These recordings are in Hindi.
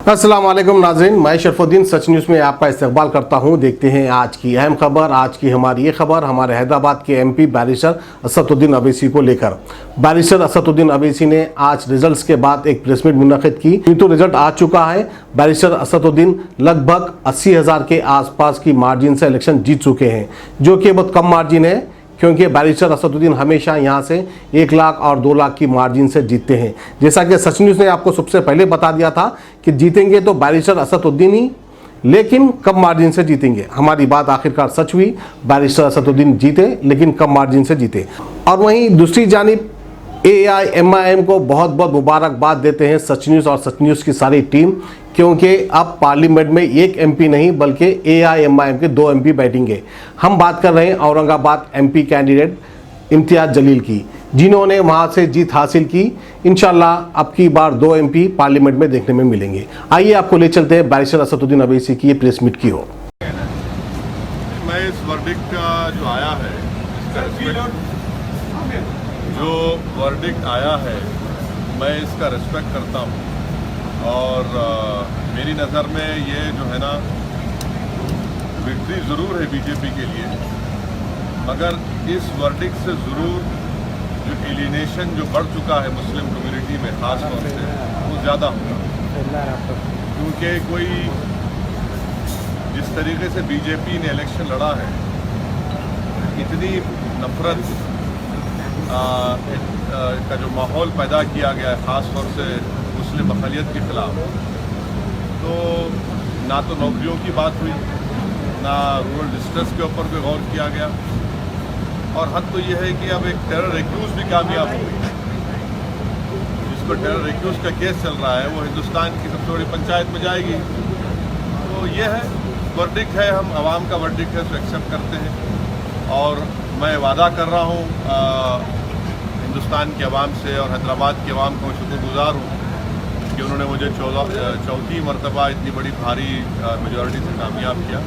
अस्सलाम वालेकुम नाज़रीन, मैं शरफुद्दीन सच न्यूज़ में आपका इस्तकबाल करता हूं। देखते हैं आज की अहम खबर। आज की हमारी ये खबर हमारे हैदराबाद के एमपी बैरिस्टर असदुद्दीन अवैसी को लेकर। बैरिस्टर असदुद्दीन अवैसी ने आज रिजल्ट्स के बाद एक प्रेस मीट मुनक़िद की। तो रिजल्ट आ चुका है। बैरिस्टर असदुद्दीन लगभग 80,000 के आसपास की मार्जिन से इलेक्शन जीत चुके हैं, जो कि बहुत कम मार्जिन है, क्योंकि बैरिस्टर असदुद्दीन हमेशा यहां से 1 लाख और 2 लाख की मार्जिन से जीतते हैं। जैसा कि सच न्यूज़ ने आपको सबसे पहले बता दिया था कि जीतेंगे तो बैरिस्टर असदुद्दीन ही, लेकिन कम मार्जिन से जीतेंगे। हमारी बात आखिरकार सच हुई, बैरिस्टर असदुद्दीन जीते, लेकिन कम मार्जिन से जीते। और वहीं दूसरी जानिब AIMIM को बहुत बहुत मुबारकबाद देते हैं सच न्यूज़ और सच न्यूज़ की सारी टीम, क्योंकि अब पार्लियामेंट में एक MP नहीं बल्कि AIMIM के 2 MP बैठेंगे। हम बात कर रहे हैं औरंगाबाद MP कैंडिडेट इम्तियाज़ जलील की, जिन्होंने वहां से जीत हासिल की। इंशाल्लाह अब की बार 2 MP पार्लियामेंट में देखने में मिलेंगे। आइए आपको ले चलते हैं बैरिस्टर असदुद्दीन अवैसी की ये प्रेस मीट की हो। मैं इस वर्डिक्ट का जो आया है, जो वर्डिक्ट आया है, मैं इसका रिस्पेक्ट करता हूँ। और मेरी नज़र में ये जो है ना, विक्ट्री ज़रूर है बीजेपी के लिए, मगर इस वर्डिक्ट से ज़रूर जो एलिनेशन जो बढ़ चुका है मुस्लिम कम्युनिटी में ख़ास तौर से, वो ज़्यादा होगा। क्योंकि कोई जिस तरीके से बीजेपी ने इलेक्शन लड़ा है, इतनी नफरत का जो माहौल पैदा किया गया है ख़ास तौर से मुस्लिम अक़लियत के ख़िलाफ़, तो ना तो नौकरियों की बात हुई, ना रूरल डिस्ट्रेस के ऊपर कोई गौर किया गया, और हद तो ये है कि अब एक टेरर एक्यूज़ भी कामयाब हो गई। जिस पर टेरर एक्यूज़ का केस चल रहा है, वो हिंदुस्तान की सबसे बड़ी पंचायत में जाएगी। तो ये है वर्डिक्ट है, हम आवाम का वर्डिक्ट है, तो एक्सेप्ट करते हैं। और मैं वादा कर रहा हूँ हिंदुस्तान के अवाम से और हैदराबाद के अवाम को मैं शुक्रगुज़ार हूँ कि उन्होंने मुझे चौथी मरतबा इतनी बड़ी भारी मेजॉरिटी से कामयाब किया।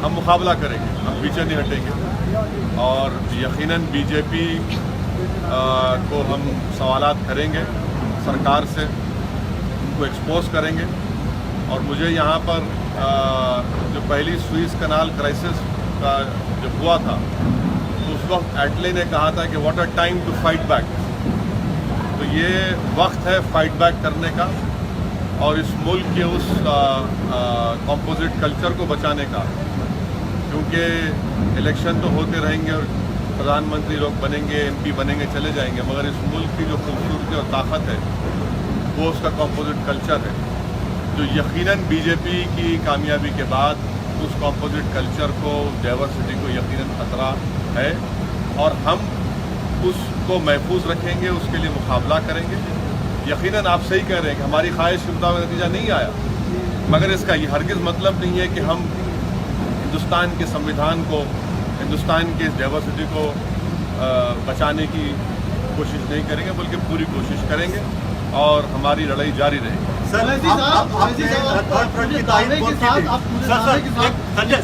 हम मुकाबला करेंगे, हम पीछे नहीं हटेंगे, और यकीनन बीजेपी को हम सवालात करेंगे सरकार से, उनको एक्सपोज करेंगे। और मुझे यहाँ पर जो पहली सुइस कनाल क्राइसिस का जब हुआ था, तो उस वक्त एटले ने कहा था कि what a time to fight back. तो ये वक्त है फाइट बैक करने का और इस मुल्क के उस कंपोजिट कल्चर को बचाने का, क्योंकि इलेक्शन तो होते रहेंगे और प्रधानमंत्री लोग बनेंगे, MP बनेंगे, चले जाएंगे, मगर इस मुल्क की जो खूबसूरती और ताकत है वो उसका कंपोजिट कल्चर है, जो यकीनन बीजेपी की कामयाबी के बाद उस कंपोजिट कल्चर को, डाइवर्सिटी को यकीनन खतरा है। और हम उसको महफूज रखेंगे, उसके लिए मुकाबला करेंगे। यकीनन आप सही कह रहे हैं कि हमारी ख्वाहिश के मुताबिक नतीजा नहीं आया, मगर इसका ये हरगिज़ मतलब नहीं है कि हम हिंदुस्तान के संविधान को, हिंदुस्तान के इस डाइवर्सिटी को बचाने की कोशिश नहीं करेंगे, बल्कि पूरी कोशिश करेंगे और हमारी लड़ाई जारी रहेगी।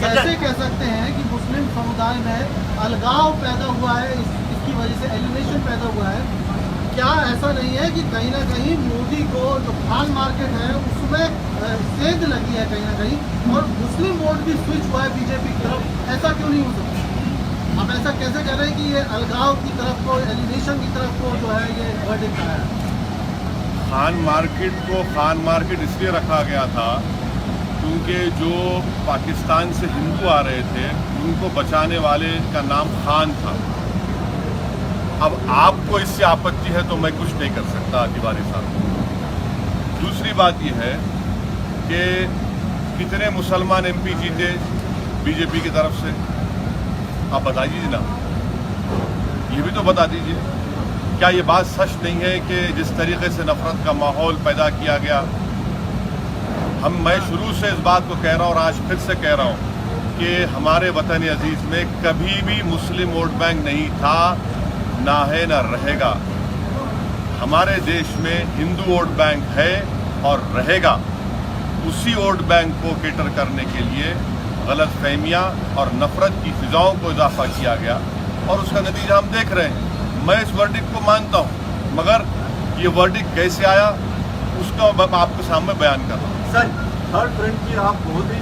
कैसे कह सकते हैं कि मुस्लिम समुदाय में अलगाव पैदा हुआ है, इसकी वजह से एलिनेशन पैदा हुआ है? क्या ऐसा नहीं है कि कहीं ना कहीं मोदी को जो खान मार्केट है उसमें सेंध लगी है कहीं ना कहीं, और मुस्लिम वोट भी स्विच हुआ है बीजेपी की तरफ? ऐसा क्यों नहीं हो सकता? आप ऐसा कैसे कह रहे हैं कि ये अलगाव की तरफ को, एलिनेशन की तरफ को जो है ये वर्डिक्ट आया है? खान मार्केट को खान मार्केट इसलिए रखा गया था क्योंकि जो पाकिस्तान से हिंदू आ रहे थे उनको बचाने वाले का नाम खान था। अब आपको इससे आपत्ति है तो मैं कुछ नहीं कर सकता तिवारी साहब। दूसरी बात यह है कि कितने मुसलमान MP जीते बीजेपी की तरफ से, आप बता दीजिए ना, ये भी तो बता दीजिए। क्या ये बात सच नहीं है कि जिस तरीके से नफरत का माहौल पैदा किया गया, मैं शुरू से इस बात को कह रहा हूँ और आज फिर से कह रहा हूँ कि हमारे वतन अजीज़ में कभी भी मुस्लिम वोट बैंक नहीं था, ना है ना रहेगा। हमारे देश में हिंदू वोट बैंक है और रहेगा। उसी वोट बैंक को केटर करने के लिए गलत फहमियाँ और नफरत की फिजाओं को इजाफा किया गया, और उसका नतीजा हम देख रहे हैं। मैं इस वर्डिक्ट को मानता हूँ, मगर ये वर्डिक्ट कैसे आया उसका आपके सामने बयान कर रहा हूँ। सर थर्ड फ्रंट की आप बहुत ही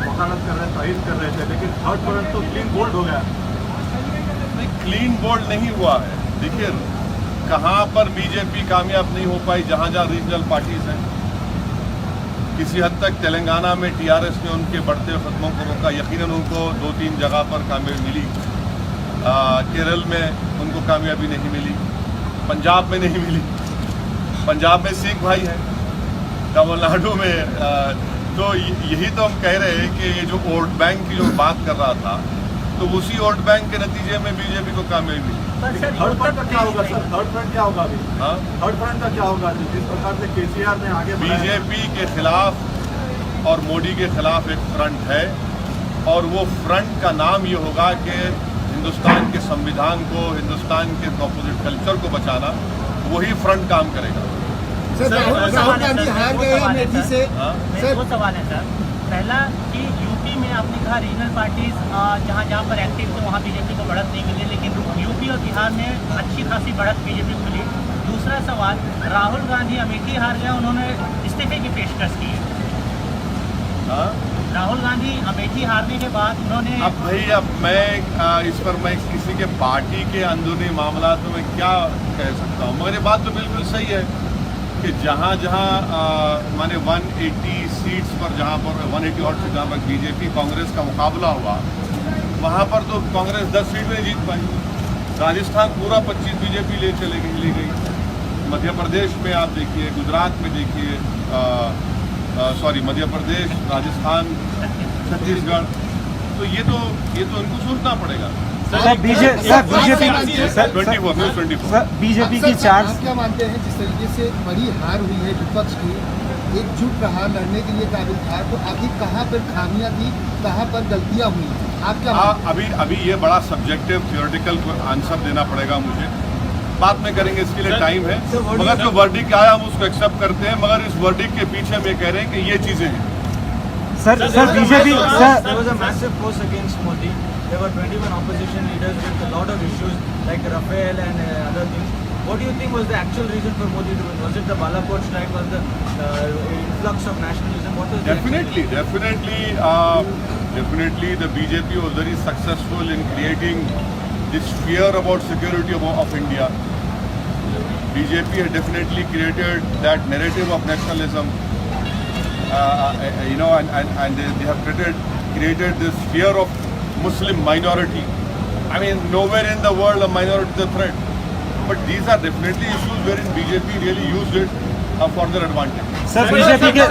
वकालत कर रहे थे, तारीफ कर रहे थे, लेकिन थर्ड फ्रंट तो क्लीन बोल्ड हो गया। नहीं, क्लीन बोल्ड नहीं हुआ है। देखिए कहाँ पर बीजेपी कामयाब नहीं हो पाई, जहाँ जहाँ रीजनल पार्टीज हैं। किसी हद तक तेलंगाना में टीआरएस ने उनके बढ़ते कदमों को रोका, यकीनन उनको 2-3 जगह पर कामयाबी मिली। केरल में उनको कामयाबी नहीं मिली, पंजाब में नहीं मिली। पंजाब में सिख भाई है, तमिलनाडु में तो यही तो हम कह रहे हैं कि ये जो वोट बैंक की जो बात कर रहा था, तो उसी वोट बैंक के नतीजे में बीजेपी को कामयाबी मिली। थर्ड फ्रंट का क्या होगा सर? थर्ड फ्रंट क्या होगा अभी? हाँ, थर्ड फ्रंट का क्या होगा जिस प्रकार से केसीआर ने आगे बीजेपी के खिलाफ और मोदी के खिलाफ एक फ्रंट है, और वो फ्रंट का नाम ये होगा कि हिंदुस्तान के संविधान को, हिंदुस्तान के अपोजिट कल्चर को बचाना, वही फ्रंट काम करेगा। सर राहुल गांधी हार गए अमेठी से। सर 2 सवाल है सर। पहला कि यूपी में आपने कहा रीजनल पार्टीज जहाँ जहाँ पर एक्टिव थे वहाँ बीजेपी को बढ़त नहीं मिली, लेकिन यूपी और बिहार में अच्छी खासी बढ़त बीजेपी को मिली। दूसरा सवाल, राहुल गांधी अमेठी हार गए, उन्होंने इस्तीफे की पेशकश की है। राहुल गांधी अमेठी हारने के बाद उन्होंने अब भाई, अब मैं इस पर मैं किसी के पार्टी के अंदरूनी मामला तो मैं क्या कह सकता हूँ, मगर ये बात तो बिल्कुल सही है कि जहाँ जहाँ माने 180 सीट्स पर, जहाँ पर 180 और से जहाँ पर बीजेपी कांग्रेस का मुकाबला हुआ, वहाँ पर तो कांग्रेस 10 सीट में जीत पाई। राजस्थान पूरा 25 बीजेपी ले गई। मध्य प्रदेश में आप देखिए, गुजरात में देखिए, मध्य प्रदेश, राजस्थान, छत्तीसगढ़, तो ये तो इनको सोचना पड़ेगा। बीजेपी की चार्ज। आप क्या मानते हैं जिस तरीके से बड़ी हार हुई है विपक्ष की, एकजुट रहा, लड़ने के लिए काबिल था, तो आखिर कहाँ पर खामियां थी, कहाँ पर गलतियां हुई, आप क्या अभी ये बड़ा सब्जेक्टिव थियोरेटिकल आंसर देना पड़ेगा मुझे, बात में करेंगे, इसके लिए टाइम है। मगर जो वर्डिक्ट आया हम उसको एक्सेप्ट करते हैं, मगर इस वर्डिक्ट के पीछे हम ये कह रहे हैं कि ये चीजें हैं। Sir BJP there was a massive force against Modi. There were 21 opposition leaders with a lot of issues like Rafale and other things. What do you think was the actual reason for Modi to win? Was it the Balakot strike? Was the influx of nationalism? What was Definitely the BJP was very successful in creating this fear about security of India. BJP had definitely created that narrative of nationalism, and they have created this fear of Muslim minority. I mean, nowhere in the world a minority is a threat. But these are definitely issues wherein BJP really used it for their advantage. Sir BJP के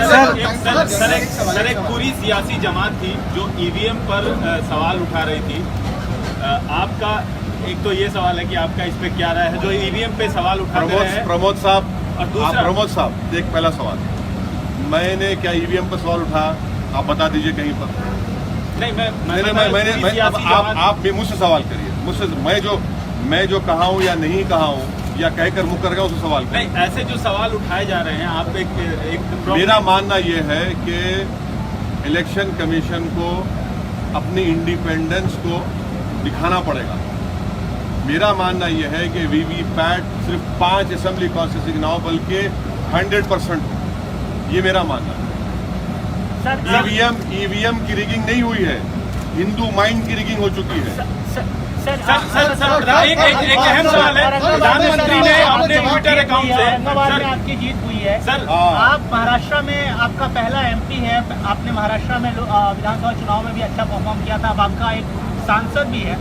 सर एक पूरी सियासी जमात थी जो ईवीएम पर सवाल उठा रही थी। आपका एक तो ये सवाल है कि आपका इस पे क्या राय है जो ईवीएम पे सवाल उठाते रहे हैं? प्रमोद साहब, एक पहला सवाल, मैंने क्या ईवीएम पर सवाल उठाया? आप बता दीजिए कहीं पर। नहीं, आप मुझसे सवाल करिए, मुझसे मैं जो कहा हूँ या नहीं कहा हूँ या कहकर मुकर गया उससे सवाल करिए। नहीं, ऐसे जो सवाल उठाए जा रहे हैं, आप एक मेरा मानना ये है कि इलेक्शन कमीशन को अपनी इंडिपेंडेंस को दिखाना पड़ेगा। मेरा मानना ये है कि वीवीपैट सिर्फ 5 असेंबली कॉन्स्टिट्यूंसी ना हो बल्कि 100%, ये मेरा मानना है। ईवीएम की रिगिंग नहीं हुई है, हिंदू माइंड की रिगिंग हो चुकी है। सर एक अहम सवाल है, प्रधानमंत्री ने अपने ट्विटर अकाउंट से औरंगाबाद में आपकी जीत हुई है सर, आप महाराष्ट्र में आपका पहला एमपी है, आपने महाराष्ट्र में विधानसभा चुनाव में भी अच्छा परफॉर्म किया था, अब आपका एक सांसद भी है,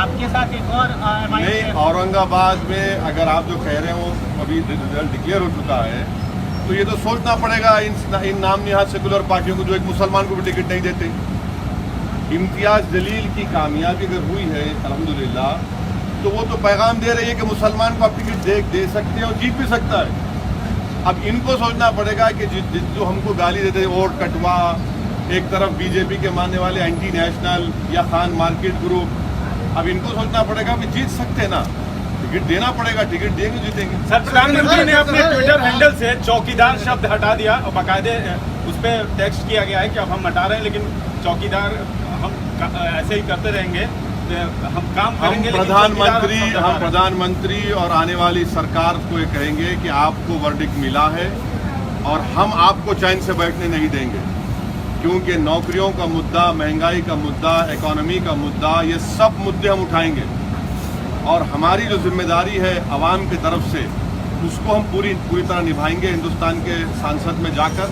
आपके साथ एक और नहीं, औरंगाबाद में अगर आप जो कह रहे हो अभी रिजल्ट डिक्लेयर हो चुका है, तो ये तो सोचना पड़ेगा इन नाम निहाद सेकुलर पार्टियों को जो एक मुसलमान को भी टिकट नहीं देते। इम्तियाज जलील की कामयाबी अगर हुई है अल्हम्दुलिल्लाह, तो वो तो पैगाम दे रही है कि मुसलमान को आप टिकट दे सकते हैं और जीत भी सकता है। अब इनको सोचना पड़ेगा कि जो हमको गाली देते हैं वोट कटवा, एक तरफ बीजेपी के मानने वाले एंटी नेशनल या खान मार्केट ग्रुप, अब इनको सोचना पड़ेगा कि जीत सकते ना, टिकट देना पड़ेगा, टिकट देंगे जीतेंगे। सर प्रधानमंत्री ने अपने ट्विटर हैंडल से चौकीदार शब्द हटा दिया और बाकायदे उस पर टेक्स्ट किया गया है कि अब हम हटा रहे हैं, लेकिन चौकीदार हम ऐसे ही करते रहेंगे, हम काम करेंगे। हम प्रधानमंत्री और आने वाली सरकार को ये कहेंगे कि आपको वर्डिक्ट मिला है, और हम आपको चैन से बैठने नहीं देंगे, क्योंकि नौकरियों का मुद्दा, महंगाई का मुद्दा, इकोनॉमी का मुद्दा, ये सब मुद्दे हम उठाएंगे और हमारी जो जिम्मेदारी है आवाम की तरफ से उसको हम पूरी तरह निभाएंगे। हिंदुस्तान के संसद में जाकर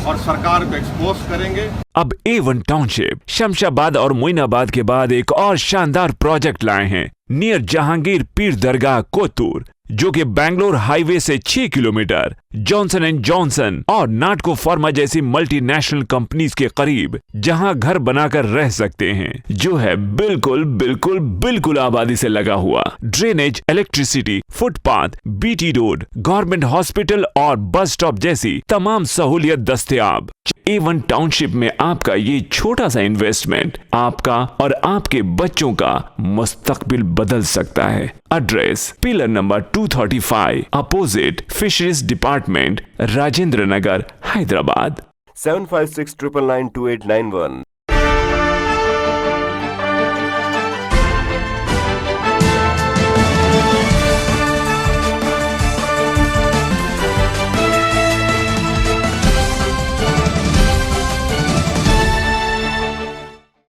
और सरकार को एक्सपोज करेंगे। अब A1 टाउनशिप शमशाबाद और मोइनाबाद के बाद एक और शानदार प्रोजेक्ट लाए हैं नियर जहांगीर पीर दरगाह कोतूर, जो कि बैंगलोर हाईवे से 6 किलोमीटर जॉनसन एंड जॉनसन और नाटको फार्मा जैसी मल्टीनेशनल कंपनीज के करीब, जहां घर बनाकर रह सकते हैं, जो है बिल्कुल बिल्कुल बिल्कुल आबादी से लगा हुआ। Drainage, electricity, footpath, BT road, government hospital और बस स्टॉप जैसी तमाम सहूलियत दस्तयाब। A1 टाउनशिप में आपका ये छोटा सा इन्वेस्टमेंट आपका और आपके बच्चों का मुस्तकबिल बदल सकता है। Address pillar number 235 opposite fisheries department, Rajendra Nagar, Hyderabad. 7569992891